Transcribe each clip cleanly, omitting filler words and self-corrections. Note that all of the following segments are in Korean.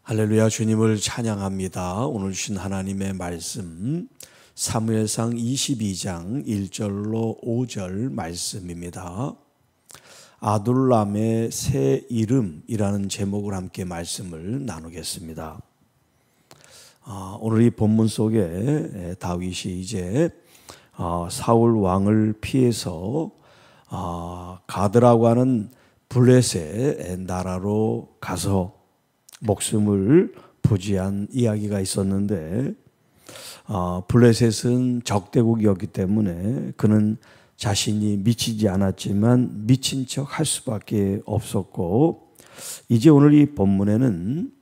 할렐루야, 주님을 찬양합니다. 오늘 주신 하나님의 말씀 사무엘상 22장 1절로 5절 말씀입니다. 아둘람의 새 이름이라는 제목을 함께 말씀을 나누겠습니다. 오늘 이 본문 속에 다윗이 이제 사울 왕을 피해서 가드라고 하는 블레셋의 나라로 가서 목숨을 부지한 이야기가 있었는데, 블레셋은 적대국이었기 때문에 그는 자신이 미치지 않았지만 미친 척 할 수밖에 없었고, 이제 오늘 이 본문에는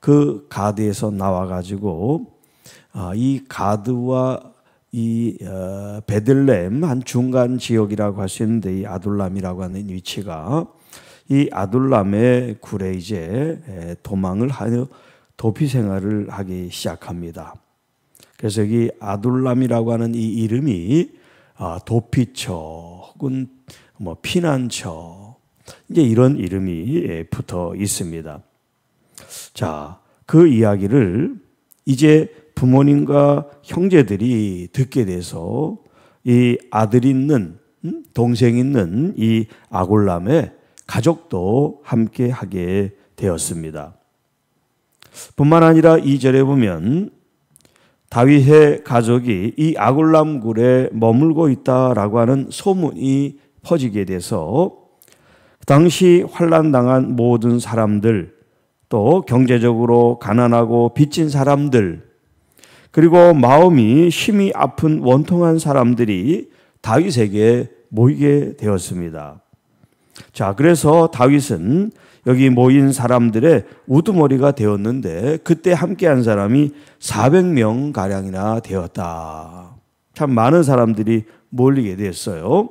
그 가드에서 나와가지고 이 가드와 이 베들레헴 한 중간 지역이라고 할 수 있는데, 이 아둘람이라고 하는 위치가 이 아둘람의 굴에 이제 도망을 하여 도피 생활을 하기 시작합니다. 그래서 여기 아둘람이라고 하는 이 이름이 도피처 혹은 피난처, 이제 이런 이름이 붙어 있습니다. 자, 그 이야기를 이제 부모님과 형제들이 듣게 돼서 이 아들 있는 동생 있는 이 아둘람의 가족도 함께 하게 되었습니다. 뿐만 아니라 2절에 보면 다윗의 가족이 이 아둘람 굴에 머물고 있다라고 하는 소문이 퍼지게 돼서 당시 환난당한 모든 사람들, 또 경제적으로 가난하고 빚진 사람들, 그리고 마음이 심히 아픈 원통한 사람들이 다윗에게 모이게 되었습니다. 자, 그래서 다윗은 여기 모인 사람들의 우두머리가 되었는데, 그때 함께한 사람이 400명 가량이나 되었다. 참 많은 사람들이 몰리게 됐어요.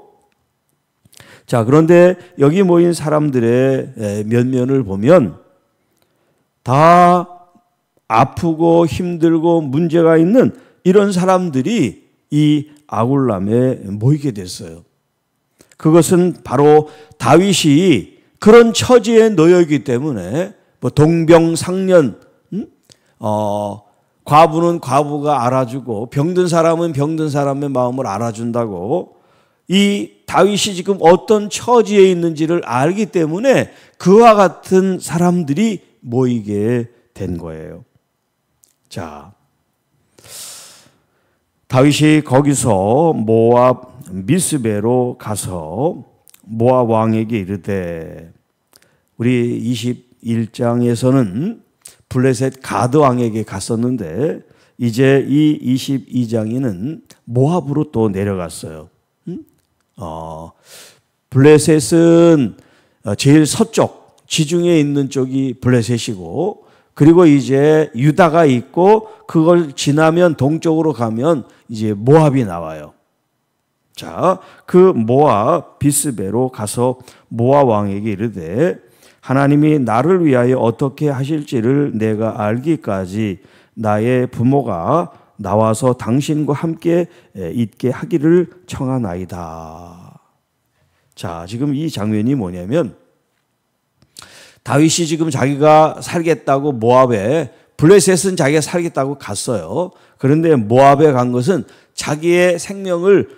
자, 그런데 여기 모인 사람들의 면면을 보면 다 아프고 힘들고 문제가 있는 이런 사람들이 이 아둘람에 모이게 됐어요. 그것은 바로 다윗이 그런 처지에 놓여 있기 때문에 동병상련, 과부는 과부가 알아주고 병든 사람은 병든 사람의 마음을 알아준다고, 이 다윗이 지금 어떤 처지에 있는지를 알기 때문에 그와 같은 사람들이 모이게 된 거예요. 자, 다윗이 거기서 모압 미스베로 가서 모압 왕에게 이르되, 우리 21장에서는 블레셋 가드 왕에게 갔었는데 이제 이 22장에는 모압으로 또 내려갔어요. 블레셋은 제일 서쪽 지중해에 있는 쪽이 블레셋이고, 그리고 이제 유다가 있고 그걸 지나면 동쪽으로 가면 이제 모압이 나와요. 자, 그 모압 비스베로 가서 모압 왕에게 이르되, 하나님이 나를 위하여 어떻게 하실지를 내가 알기까지 나의 부모가 나와서 당신과 함께 있게 하기를 청하나이다. 자, 지금 이 장면이 뭐냐면, 다윗이 지금 자기가 살겠다고 모압에, 블레셋은 자기가 살겠다고 갔어요. 그런데 모압에 간 것은 자기의 생명을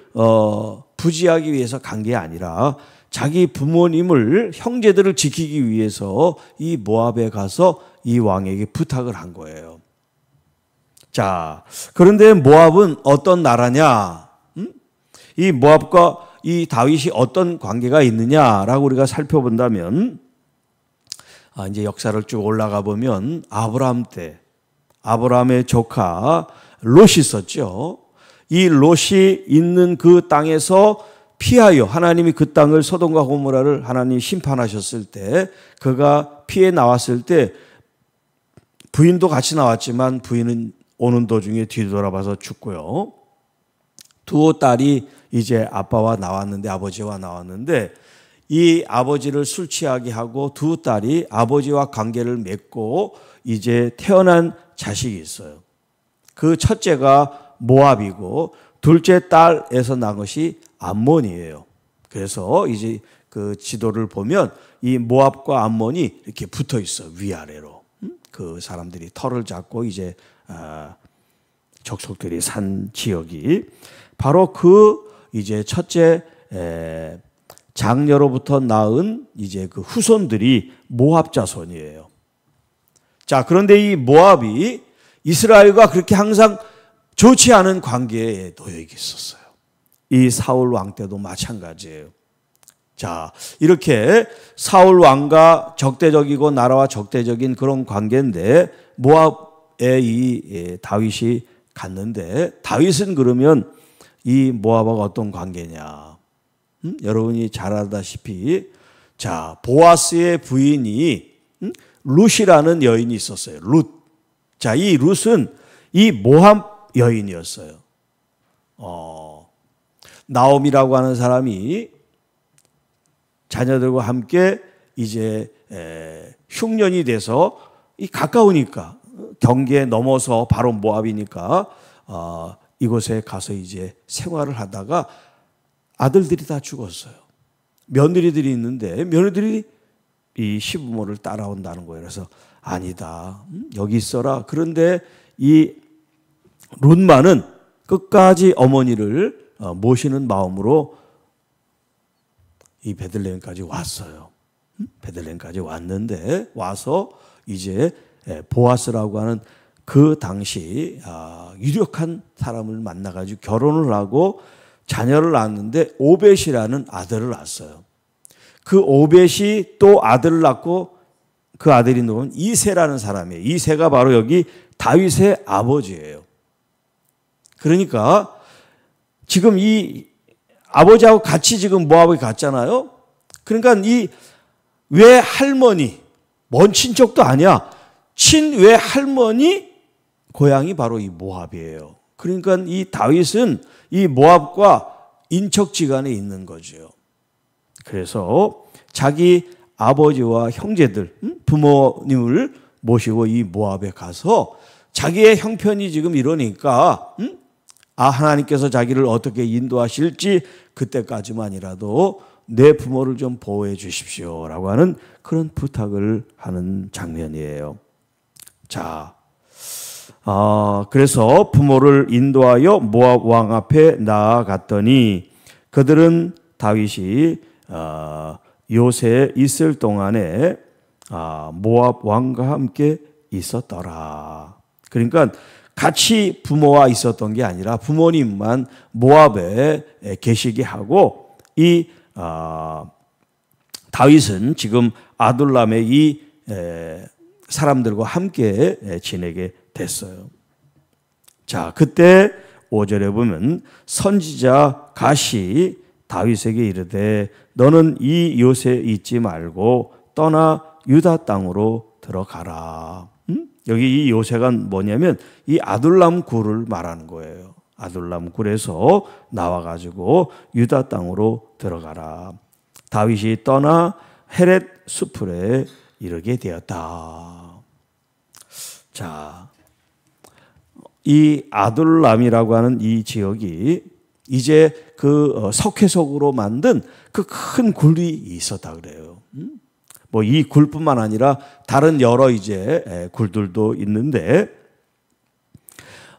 부지하기 위해서 간 게 아니라 자기 부모님을, 형제들을 지키기 위해서 이 모압에 가서 이 왕에게 부탁을 한 거예요. 자, 그런데 모압은 어떤 나라냐? 이 모압과 이 다윗이 어떤 관계가 있느냐라고 우리가 살펴본다면, 이제 역사를 쭉 올라가 보면 아브라함 때 아브라함의 조카 롯이 있었죠. 이 롯이 있는 그 땅에서 피하여, 하나님이 그 땅을 소돔과 고모라를 하나님이 심판하셨을 때 그가 피해 나왔을 때 부인도 같이 나왔지만 부인은 오는 도중에 뒤돌아봐서 죽고요. 두 딸이 이제 아빠와 나왔는데, 아버지와 나왔는데, 이 아버지를 술 취하게 하고 두 딸이 아버지와 관계를 맺고 이제 태어난 자식이 있어요. 그 첫째가 모압이고 둘째 딸에서 난 것이 암몬이에요. 그래서 이제 그 지도를 보면 이 모압과 암몬이 이렇게 붙어 있어, 위아래로. 그 사람들이 터를 잡고 이제 족속들이 산 지역이 바로 그 이제 첫째 장녀로부터 낳은 이제 그 후손들이 모압 자손이에요. 자, 그런데 이 모압이 이스라엘과 그렇게 항상 좋지 않은 관계에 놓여 있었어요. 이 사울 왕 때도 마찬가지예요. 자, 이렇게 사울 왕과 적대적이고 나라와 적대적인 그런 관계인데 모압에 이 다윗이 갔는데 다윗은 그러면 이 모압하고 어떤 관계냐? 여러분이 잘 알다시피 자, 보아스의 부인이 룻이라는 여인이 있었어요. 룻. 자, 이 룻은 이 모압 여인이었어요. 나옴이라고 하는 사람이 자녀들과 함께 이제 흉년이 돼서 이 가까우니까 경계에 넘어서 바로 모압이니까 이곳에 가서 이제 생활을 하다가 아들들이 다 죽었어요. 며느리들이 있는데 며느리들이 이 시부모를 따라온다는 거예요. 그래서 아니다. 여기 있어라. 그런데 이 룻만은 끝까지 어머니를 모시는 마음으로 이 베들레헴까지 왔어요. 베들레헴까지 왔는데 와서 이제 보아스라고 하는 그 당시 유력한 사람을 만나가지고 결혼을 하고 자녀를 낳았는데 오벳이라는 아들을 낳았어요. 그 오벳이 또 아들을 낳고 그 아들이 누군 이새라는 사람이에요. 이새가 바로 여기 다윗의 아버지예요. 그러니까 지금 이 아버지하고 같이 지금 모압에 갔잖아요. 그러니까 이 외할머니, 먼 친척도 아니야. 친외할머니 고향이 바로 이 모압이에요. 그러니까 이 다윗은 이 모압과 인척지간에 있는 거죠. 그래서 자기 아버지와 형제들, 부모님을 모시고 이 모압에 가서 자기의 형편이 지금 이러니까 하나님께서 자기를 어떻게 인도하실지 그때까지만이라도 내 부모를 좀 보호해 주십시오라고 하는 그런 부탁을 하는 장면이에요. 자, 그래서 부모를 인도하여 모압 왕 앞에 나아갔더니 그들은 다윗이 요새에 있을 동안에 모압 왕과 함께 있었더라. 그러니까 같이 부모와 있었던 게 아니라 부모님만 모압에 계시게 하고 이 다윗은 지금 아둘람의 이 사람들과 함께 지내게 됐어요. 자, 그때 5절에 보면 선지자 갓이 다윗에게 이르되 너는 이 요새 있지 말고 떠나 유다 땅으로 들어가라. 여기 이 요새가 뭐냐면 이 아둘람 굴을 말하는 거예요. 아둘람 굴에서 나와가지고 유다 땅으로 들어가라. 다윗이 떠나 헤렛 수풀에 이르게 되었다. 자, 이 아둘람이라고 하는 이 지역이 이제 그 석회석으로 만든 그 큰 굴이 있었다 그래요. 뭐 이 굴뿐만 아니라 다른 여러 이제 굴들도 있는데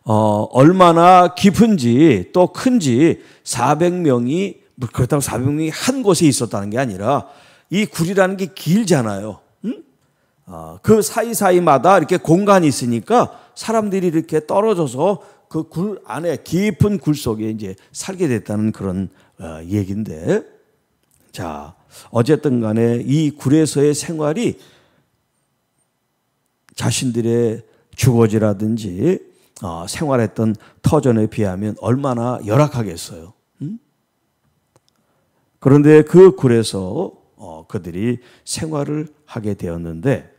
얼마나 깊은지 또 큰지 400명이 그렇다고 400명이 한 곳에 있었다는 게 아니라 이 굴이라는 게 길잖아요. 그 사이사이마다 이렇게 공간이 있으니까 사람들이 이렇게 떨어져서 그 굴 안에 깊은 굴 속에 이제 살게 됐다는 그런 얘기인데, 자, 어쨌든 간에 이 굴에서의 생활이 자신들의 주거지라든지 생활했던 터전에 비하면 얼마나 열악하겠어요. 그런데 그 굴에서 그들이 생활을 하게 되었는데,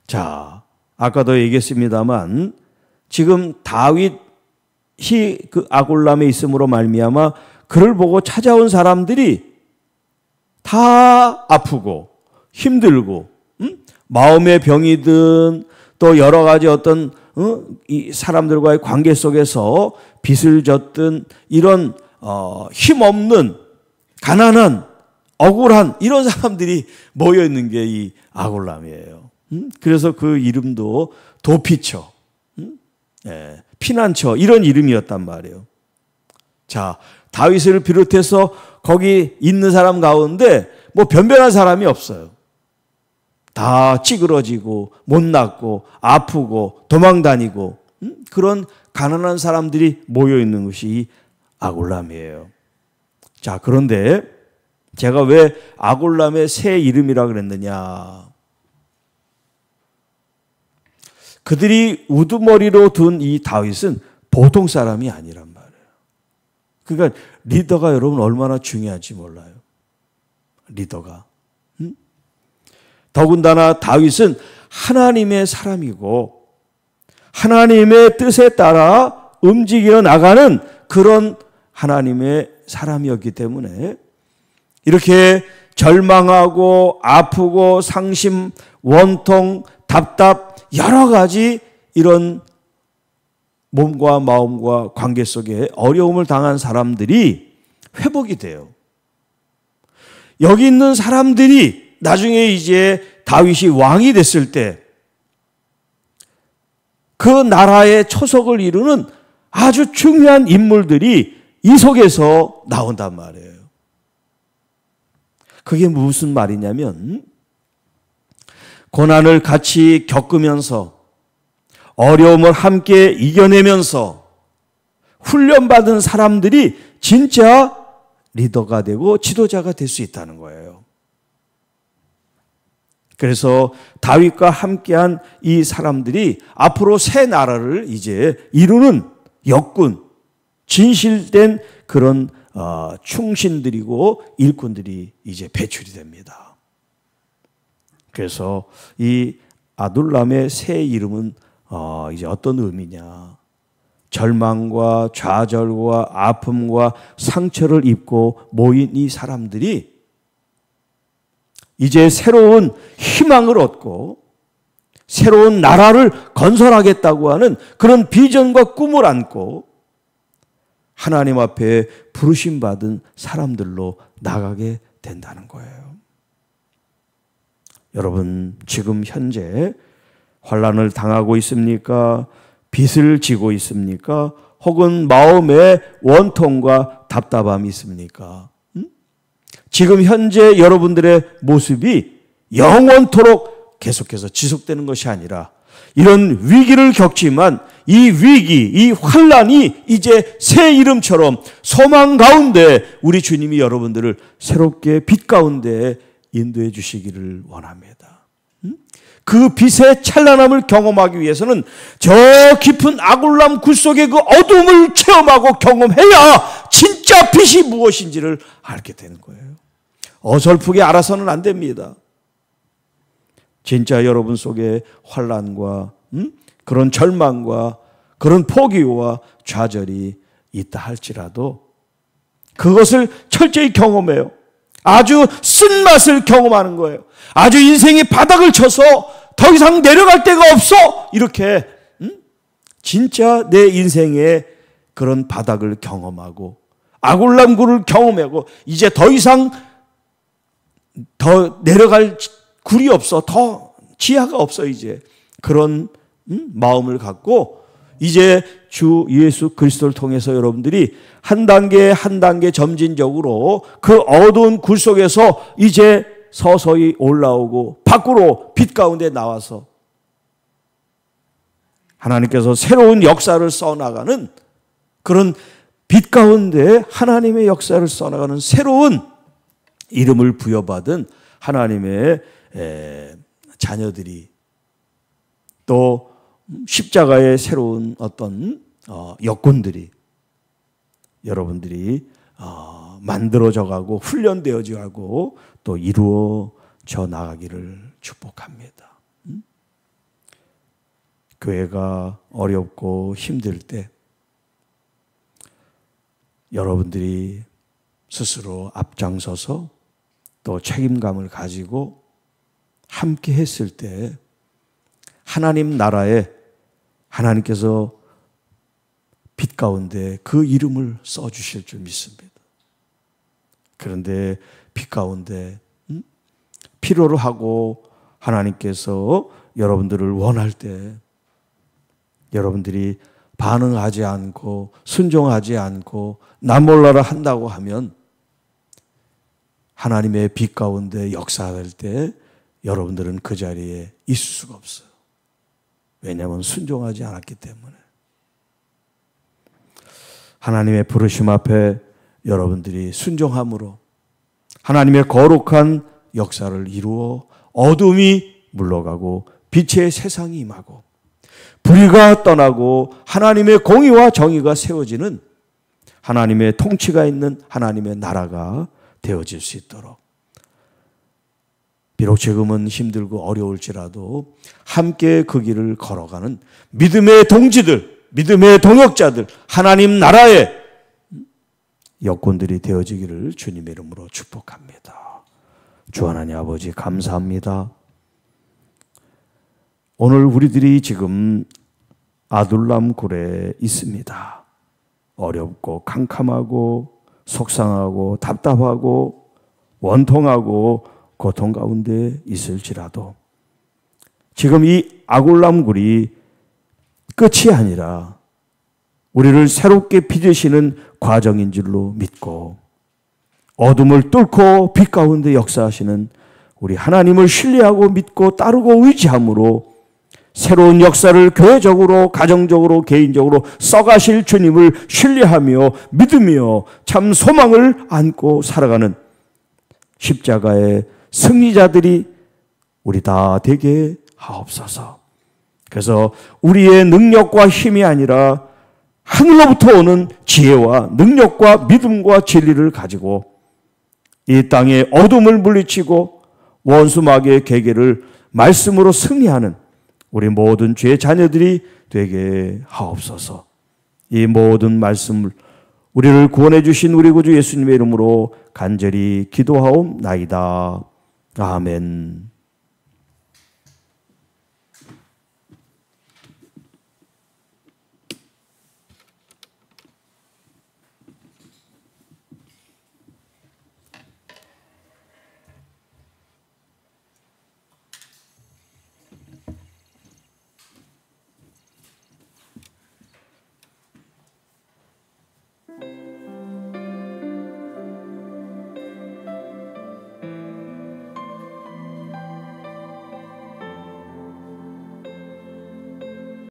자, 아까도 얘기했습니다만 지금 다윗이 그 아골람에 있음으로 말미암아 그를 보고 찾아온 사람들이 다 아프고 힘들고 마음의 병이든 또 여러 가지 어떤 이 사람들과의 관계 속에서 빚을 졌든 이런 힘없는 가난한 억울한 이런 사람들이 모여 있는 게 이 아골람이에요. 그래서 그 이름도 도피처, 피난처 이런 이름이었단 말이에요. 자, 다윗을 비롯해서 거기 있는 사람 가운데 뭐 변변한 사람이 없어요. 다 찌그러지고 못났고 아프고 도망다니고 그런 가난한 사람들이 모여 있는 것이 아골람이에요. 자, 그런데 제가 왜 아골람의 새 이름이라 그랬느냐? 그들이 우두머리로 둔 이 다윗은 보통 사람이 아니란 말이에요. 그러니까 리더가 여러분 얼마나 중요한지 몰라요. 리더가. 더군다나 다윗은 하나님의 사람이고 하나님의 뜻에 따라 움직여 나가는 그런 하나님의 사람이었기 때문에 이렇게 절망하고 아프고 상심, 원통, 답답 여러 가지 이런 몸과 마음과 관계 속에 어려움을 당한 사람들이 회복이 돼요. 여기 있는 사람들이 나중에 이제 다윗이 왕이 됐을 때 그 나라의 초석을 이루는 아주 중요한 인물들이 이 속에서 나온단 말이에요. 그게 무슨 말이냐면 고난을 같이 겪으면서 어려움을 함께 이겨내면서 훈련받은 사람들이 진짜 리더가 되고 지도자가 될 수 있다는 거예요. 그래서 다윗과 함께한 이 사람들이 앞으로 새 나라를 이제 이루는 역군, 진실된 그런 충신들이고 일꾼들이 이제 배출이 됩니다. 그래서 이 아둘람의 새 이름은 이제 어떤 의미냐? 절망과 좌절과 아픔과 상처를 입고 모인 이 사람들이 이제 새로운 희망을 얻고 새로운 나라를 건설하겠다고 하는 그런 비전과 꿈을 안고 하나님 앞에 부르심 받은 사람들로 나가게 된다는 거예요. 여러분, 지금 현재 환난을 당하고 있습니까? 빚을 지고 있습니까? 혹은 마음에 원통과 답답함이 있습니까? 지금 현재 여러분들의 모습이 영원토록 계속해서 지속되는 것이 아니라 이런 위기를 겪지만 이 위기, 이 환난이 이제 새 이름처럼 소망 가운데 우리 주님이 여러분들을 새롭게 빛 가운데 인도해 주시기를 원합니다. 그 빛의 찬란함을 경험하기 위해서는 저 깊은 아골람 굴 속의 그 어둠을 체험하고 경험해야 진짜 빛이 무엇인지를 알게 되는 거예요. 어설프게 알아서는 안 됩니다. 진짜 여러분 속에 환난과 그런 절망과 그런 포기와 좌절이 있다 할지라도 그것을 철저히 경험해요. 아주 쓴맛을 경험하는 거예요. 아주 인생이 바닥을 쳐서 더 이상 내려갈 데가 없어. 이렇게 진짜 내 인생의 그런 바닥을 경험하고 아골람굴을 경험하고 이제 더 이상 더 내려갈 굴이 없어. 더 지하가 없어. 이제 그런 마음을 갖고 이제 주 예수 그리스도를 통해서 여러분들이 한 단계 한 단계 점진적으로 그 어두운 굴 속에서 이제 서서히 올라오고 밖으로 빛 가운데 나와서 하나님께서 새로운 역사를 써나가는 그런 빛 가운데 하나님의 역사를 써나가는 새로운 이름을 부여받은 하나님의 자녀들이 또 십자가의 새로운 어떤 역군들이 여러분들이 만들어져 가고 훈련되어져 가고 또 이루어져 나가기를 축복합니다. 교회가 어렵고 힘들 때 여러분들이 스스로 앞장서서 또 책임감을 가지고 함께 했을 때 하나님 나라에 하나님께서 빛 가운데 그 이름을 써주실 줄 믿습니다. 그런데 빛 가운데 필요로 하고 하나님께서 여러분들을 원할 때 여러분들이 반응하지 않고 순종하지 않고 나 몰라라 한다고 하면 하나님의 빛 가운데 역사할 때 여러분들은 그 자리에 있을 수가 없어요. 왜냐하면 순종하지 않았기 때문에. 하나님의 부르심 앞에 여러분들이 순종함으로 하나님의 거룩한 역사를 이루어 어둠이 물러가고 빛의 세상이 임하고 불의가 떠나고 하나님의 공의와 정의가 세워지는 하나님의 통치가 있는 하나님의 나라가 되어질 수 있도록 비록 지금은 힘들고 어려울지라도 함께 그 길을 걸어가는 믿음의 동지들, 믿음의 동역자들, 하나님 나라의 여건들이 되어지기를 주님의 이름으로 축복합니다. 주 하나님 아버지 감사합니다. 오늘 우리들이 지금 아둘람 굴에 있습니다. 어렵고 캄캄하고 속상하고 답답하고 원통하고 고통 가운데 있을지라도 지금 이 아둘람 굴이 끝이 아니라 우리를 새롭게 빚으시는 과정인 줄로 믿고 어둠을 뚫고 빛 가운데 역사하시는 우리 하나님을 신뢰하고 믿고 따르고 의지함으로 새로운 역사를 교회적으로 가정적으로 개인적으로 써가실 주님을 신뢰하며 믿으며 참 소망을 안고 살아가는 십자가의 승리자들이 우리 다 되게 하옵소서. 그래서 우리의 능력과 힘이 아니라 하늘로부터 오는 지혜와 능력과 믿음과 진리를 가지고 이 땅의 어둠을 물리치고 원수 마귀의 계계를 말씀으로 승리하는 우리 모든 주의 자녀들이 되게 하옵소서. 이 모든 말씀을 우리를 구원해 주신 우리 구주 예수님의 이름으로 간절히 기도하옵나이다. 아멘.